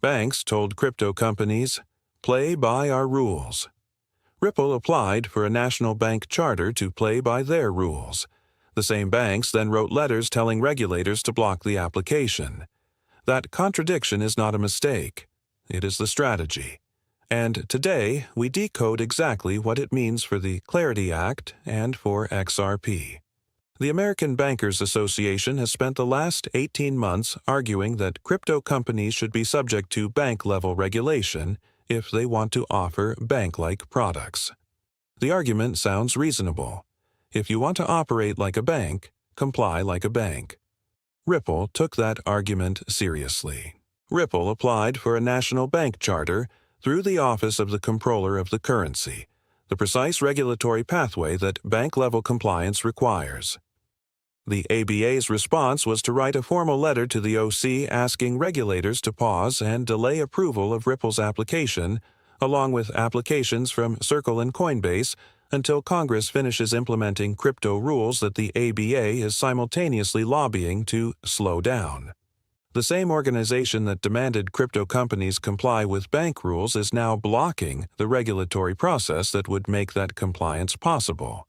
Banks told crypto companies, "Play by our rules." Ripple applied for a national bank charter to play by their rules. The same banks then wrote letters telling regulators to block the application. That contradiction is not a mistake. It is the strategy. And today, we decode exactly what it means for the Clarity Act and for XRP. The American Bankers Association has spent the last 18 months arguing that crypto companies should be subject to bank-level regulation if they want to offer bank-like products. The argument sounds reasonable. If you want to operate like a bank, comply like a bank. Ripple took that argument seriously. Ripple applied for a national bank charter through the Office of the Comptroller of the Currency, the precise regulatory pathway that bank-level compliance requires. The ABA's response was to write a formal letter to the OC asking regulators to pause and delay approval of Ripple's application, along with applications from Circle and Coinbase, until Congress finishes implementing crypto rules that the ABA is simultaneously lobbying to slow down. The same organization that demanded crypto companies comply with bank rules is now blocking the regulatory process that would make that compliance possible.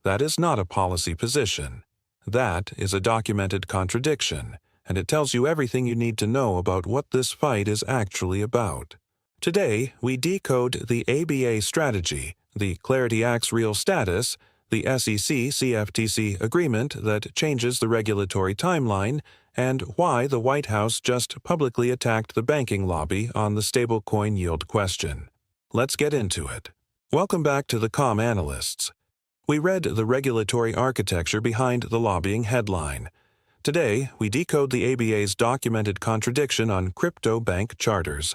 That is not a policy position. That is a documented contradiction, and it tells you everything you need to know about what this fight is actually about. Today, we decode the ABA strategy, the Clarity Act's real status, the SEC-CFTC agreement that changes the regulatory timeline, and why the White House just publicly attacked the banking lobby on the stablecoin yield question. Let's get into it. Welcome back to the Com Analysts. We read the regulatory architecture behind the lobbying headline. Today, we decode the ABA's documented contradiction on crypto bank charters,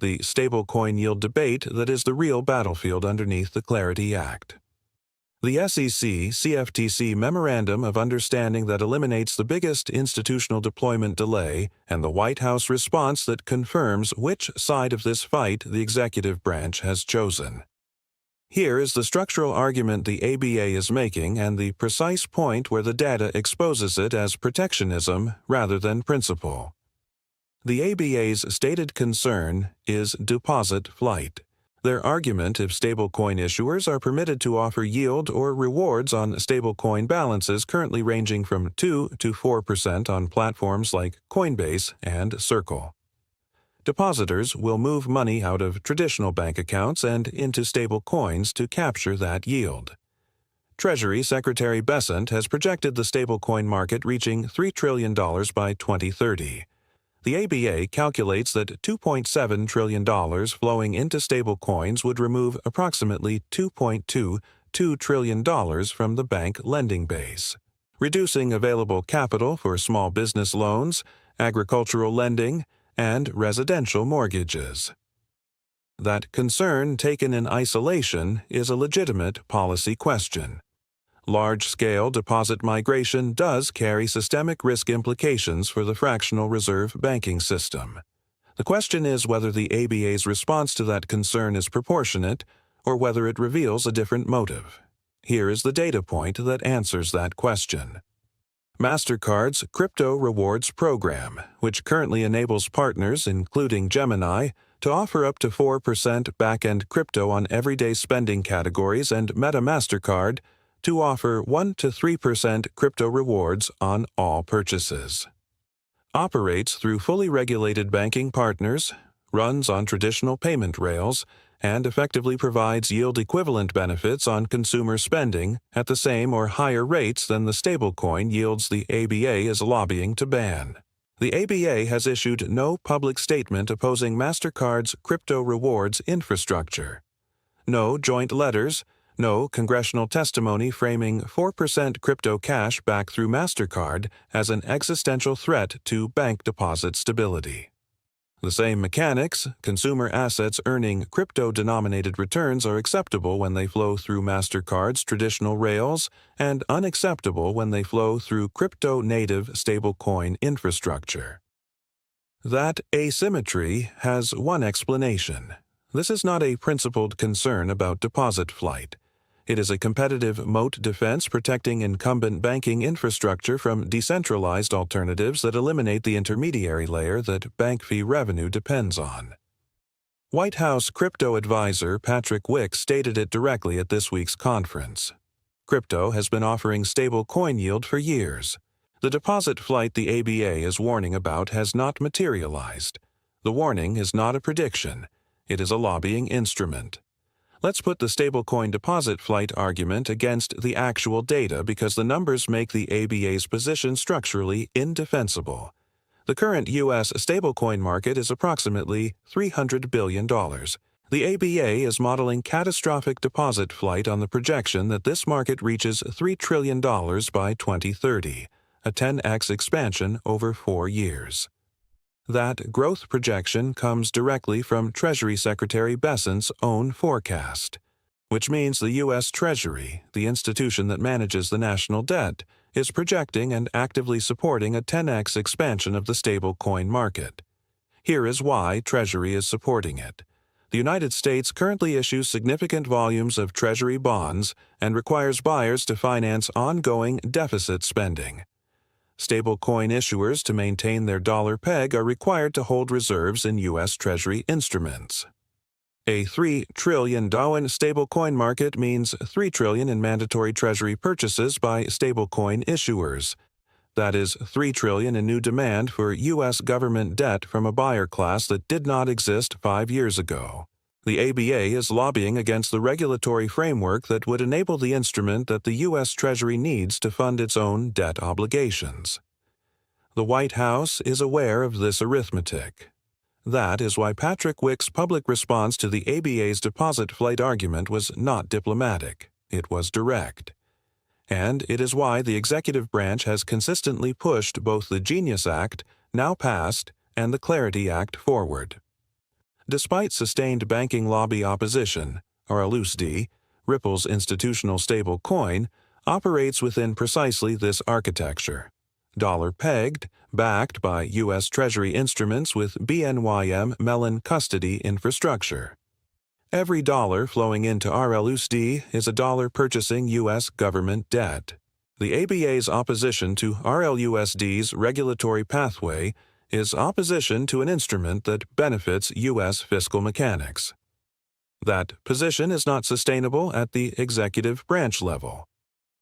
the stablecoin yield debate that is the real battlefield underneath the Clarity Act. The SEC-CFTC Memorandum of Understanding that eliminates the biggest institutional deployment delay, and the White House response that confirms which side of this fight the executive branch has chosen. Here is the structural argument the ABA is making and the precise point where the data exposes it as protectionism rather than principle. The ABA's stated concern is deposit flight. Their argument if stablecoin issuers are permitted to offer yield or rewards on stablecoin balances currently ranging from 2 to 4% on platforms like Coinbase and Circle. Depositors will move money out of traditional bank accounts and into stablecoins to capture that yield. Treasury Secretary Bessent has projected the stablecoin market reaching $3 trillion by 2030. The ABA calculates that $2.7 trillion flowing into stablecoins would remove approximately $2.22 trillion from the bank lending base, reducing available capital for small business loans, agricultural lending, and residential mortgages. That concern taken in isolation is a legitimate policy question. Large-scale deposit migration does carry systemic risk implications for the fractional reserve banking system. The question is whether the ABA's response to that concern is proportionate or whether it reveals a different motive. Here is the data point that answers that question. MasterCard's Crypto Rewards Program, which currently enables partners, including Gemini, to offer up to 4% back-end crypto on everyday spending categories, and Meta MasterCard to offer 1 to 3% crypto rewards on all purchases. Operates through fully regulated banking partners, runs on traditional payment rails, and effectively provides yield-equivalent benefits on consumer spending at the same or higher rates than the stablecoin yields the ABA is lobbying to ban. The ABA has issued no public statement opposing MasterCard's crypto rewards infrastructure. No joint letters, no congressional testimony framing 4% crypto cash back through MasterCard as an existential threat to bank deposit stability. The same mechanics, consumer assets earning crypto-denominated returns, are acceptable when they flow through MasterCard's traditional rails and unacceptable when they flow through crypto-native stablecoin infrastructure. That asymmetry has one explanation. This is not a principled concern about deposit flight. It is a competitive moat defense protecting incumbent banking infrastructure from decentralized alternatives that eliminate the intermediary layer that bank fee revenue depends on. White House crypto advisor Patrick Wicks stated it directly at this week's conference. Crypto has been offering stable coin yield for years. The deposit flight the ABA is warning about has not materialized. The warning is not a prediction. It is a lobbying instrument. Let's put the stablecoin deposit flight argument against the actual data because the numbers make the ABA's position structurally indefensible. The current U.S. stablecoin market is approximately $300 billion. The ABA is modeling catastrophic deposit flight on the projection that this market reaches $3 trillion by 2030, a 10x expansion over 4 years. That growth projection comes directly from Treasury Secretary Bessent's own forecast, which means the U.S. Treasury, the institution that manages the national debt, is projecting and actively supporting a 10x expansion of the stablecoin market. Here is why Treasury is supporting it. The United States currently issues significant volumes of Treasury bonds and requires buyers to finance ongoing deficit spending. Stablecoin issuers to maintain their dollar peg are required to hold reserves in U.S. Treasury instruments. A $3 trillion stablecoin market means $3 trillion in mandatory Treasury purchases by stablecoin issuers. That is $3 trillion in new demand for U.S. government debt from a buyer class that did not exist 5 years ago. The ABA is lobbying against the regulatory framework that would enable the instrument that the U.S. Treasury needs to fund its own debt obligations. The White House is aware of this arithmetic. That is why Patrick Wicks' public response to the ABA's deposit flight argument was not diplomatic. It was direct. And it is why the executive branch has consistently pushed both the Genius Act, now passed, and the Clarity Act forward. Despite sustained banking lobby opposition, RLUSD, Ripple's institutional stable coin, operates within precisely this architecture. Dollar-pegged, backed by U.S. Treasury instruments with BNYM Mellon custody infrastructure. Every dollar flowing into RLUSD is a dollar purchasing U.S. government debt. The ABA's opposition to RLUSD's regulatory pathway is opposition to an instrument that benefits U.S. fiscal mechanics. That position is not sustainable at the executive branch level.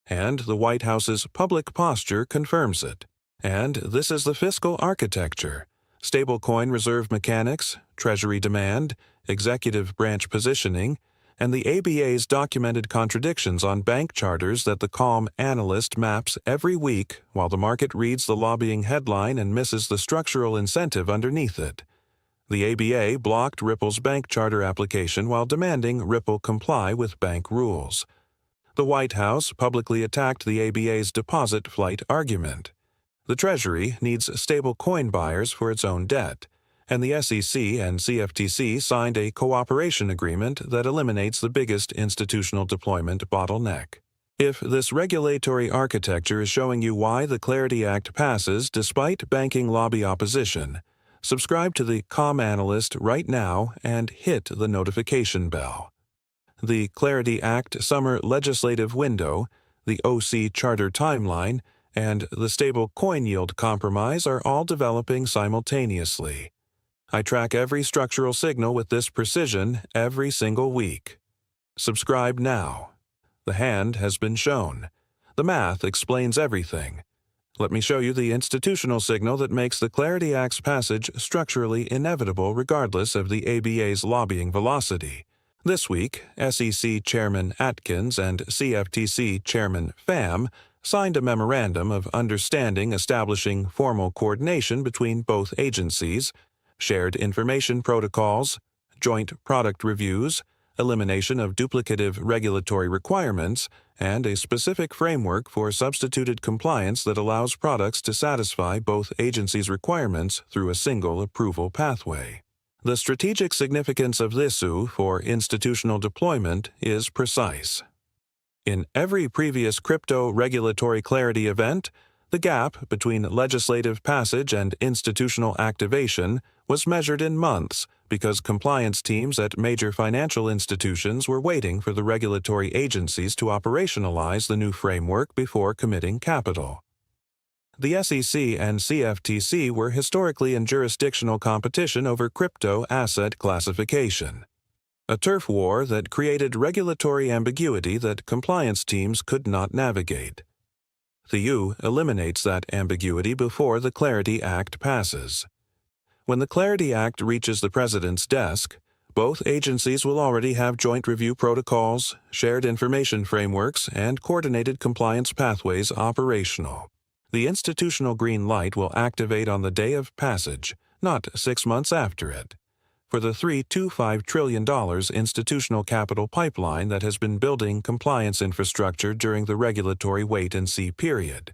And the White House's public posture confirms it. And this is the fiscal architecture: stablecoin reserve mechanics, Treasury demand, executive branch positioning, and the ABA's documented contradictions on bank charters that the calm analyst maps every week while the market reads the lobbying headline and misses the structural incentive underneath it. The ABA blocked Ripple's bank charter application while demanding Ripple comply with bank rules. The White House publicly attacked the ABA's deposit flight argument. The Treasury needs stable coin buyers for its own debt, and the SEC and CFTC signed a cooperation agreement that eliminates the biggest institutional deployment bottleneck. If this regulatory architecture is showing you why the Clarity Act passes despite banking lobby opposition, subscribe to the Calm Analyst right now and hit the notification bell. The Clarity Act Summer Legislative Window, the OC Charter Timeline, and the Stable Coin Yield Compromise are all developing simultaneously. I track every structural signal with this precision every single week. Subscribe now. The hand has been shown. The math explains everything. Let me show you the institutional signal that makes the Clarity Act's passage structurally inevitable regardless of the ABA's lobbying velocity. This week, SEC Chairman Atkins and CFTC Chairman Pham signed a memorandum of understanding establishing formal coordination between both agencies, shared information protocols, joint product reviews, elimination of duplicative regulatory requirements, and a specific framework for substituted compliance that allows products to satisfy both agencies' requirements through a single approval pathway. The strategic significance of this issue for institutional deployment is precise. In every previous crypto regulatory clarity event, the gap between legislative passage and institutional activation was measured in months because compliance teams at major financial institutions were waiting for the regulatory agencies to operationalize the new framework before committing capital. The SEC and CFTC were historically in jurisdictional competition over crypto asset classification, a turf war that created regulatory ambiguity that compliance teams could not navigate. The EU eliminates that ambiguity before the Clarity Act passes. When the Clarity Act reaches the President's desk, both agencies will already have joint review protocols, shared information frameworks, and coordinated compliance pathways operational. The institutional green light will activate on the day of passage, not 6 months after it, for the $3.25 trillion institutional capital pipeline that has been building compliance infrastructure during the regulatory wait-and-see period.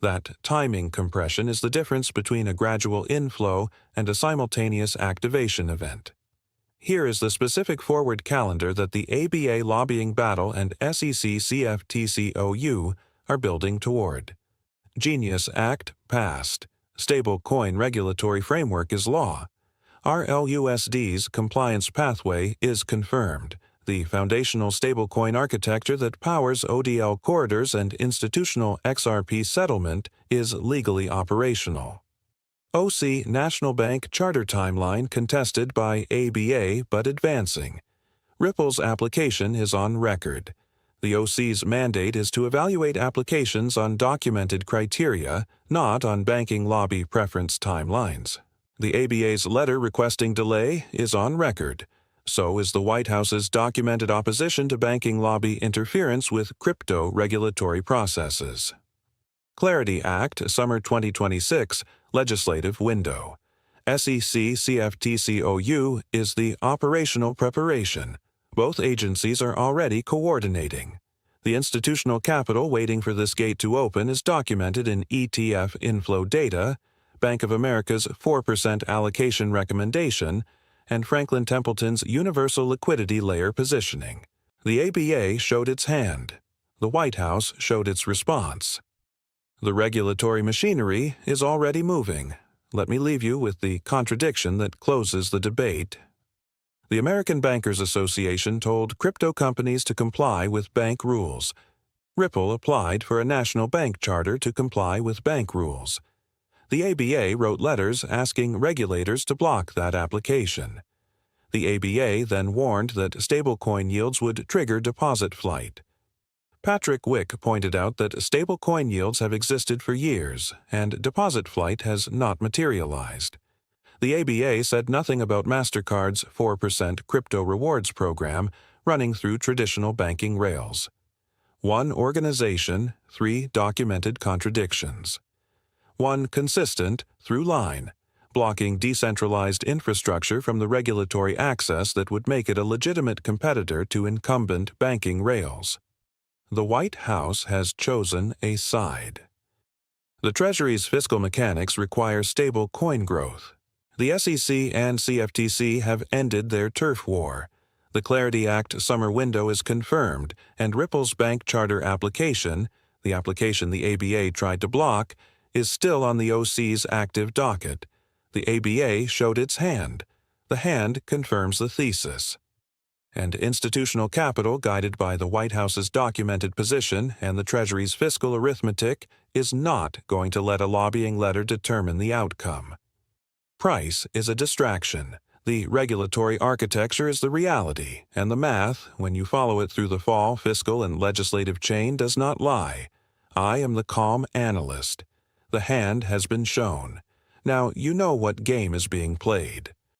That timing compression is the difference between a gradual inflow and a simultaneous activation event. Here is the specific forward calendar that the ABA lobbying battle and SEC CFTC OU are building toward. Genius Act passed. Stablecoin regulatory framework is law. RLUSD's compliance pathway is confirmed. The foundational stablecoin architecture that powers ODL corridors and institutional XRP settlement is legally operational. OC National Bank charter timeline contested by ABA but advancing. Ripple's application is on record. The OC's mandate is to evaluate applications on documented criteria, not on banking lobby preference timelines. The ABA's letter requesting delay is on record. So is the White House's documented opposition to banking lobby interference with crypto regulatory processes. Clarity Act, Summer 2026, legislative window. SEC CFTC OU is the operational preparation. Both agencies are already coordinating. The institutional capital waiting for this gate to open is documented in ETF inflow data, Bank of America's 4% allocation recommendation, and Franklin Templeton's universal liquidity layer positioning. The ABA showed its hand. The White House showed its response. The regulatory machinery is already moving. Let me leave you with the contradiction that closes the debate. The American Bankers Association told crypto companies to comply with bank rules. Ripple applied for a national bank charter to comply with bank rules. The ABA wrote letters asking regulators to block that application. The ABA then warned that stablecoin yields would trigger deposit flight. Patrick Wick pointed out that stablecoin yields have existed for years, and deposit flight has not materialized. The ABA said nothing about MasterCard's 4% crypto rewards program running through traditional banking rails. One organization, 3 documented contradictions. One consistent through line, blocking decentralized infrastructure from the regulatory access that would make it a legitimate competitor to incumbent banking rails. The White House has chosen a side. The Treasury's fiscal mechanics require stable coin growth. The SEC and CFTC have ended their turf war. The Clarity Act summer window is confirmed, and Ripple's bank charter application, the application the ABA tried to block, is still on the OC's active docket. The ABA showed its hand. The hand confirms the thesis. And institutional capital, guided by the White House's documented position and the Treasury's fiscal arithmetic, is not going to let a lobbying letter determine the outcome. Price is a distraction. The regulatory architecture is the reality, and the math, when you follow it through the fall fiscal and legislative chain, does not lie. I am the calm analyst. The hand has been shown. Now you know what game is being played.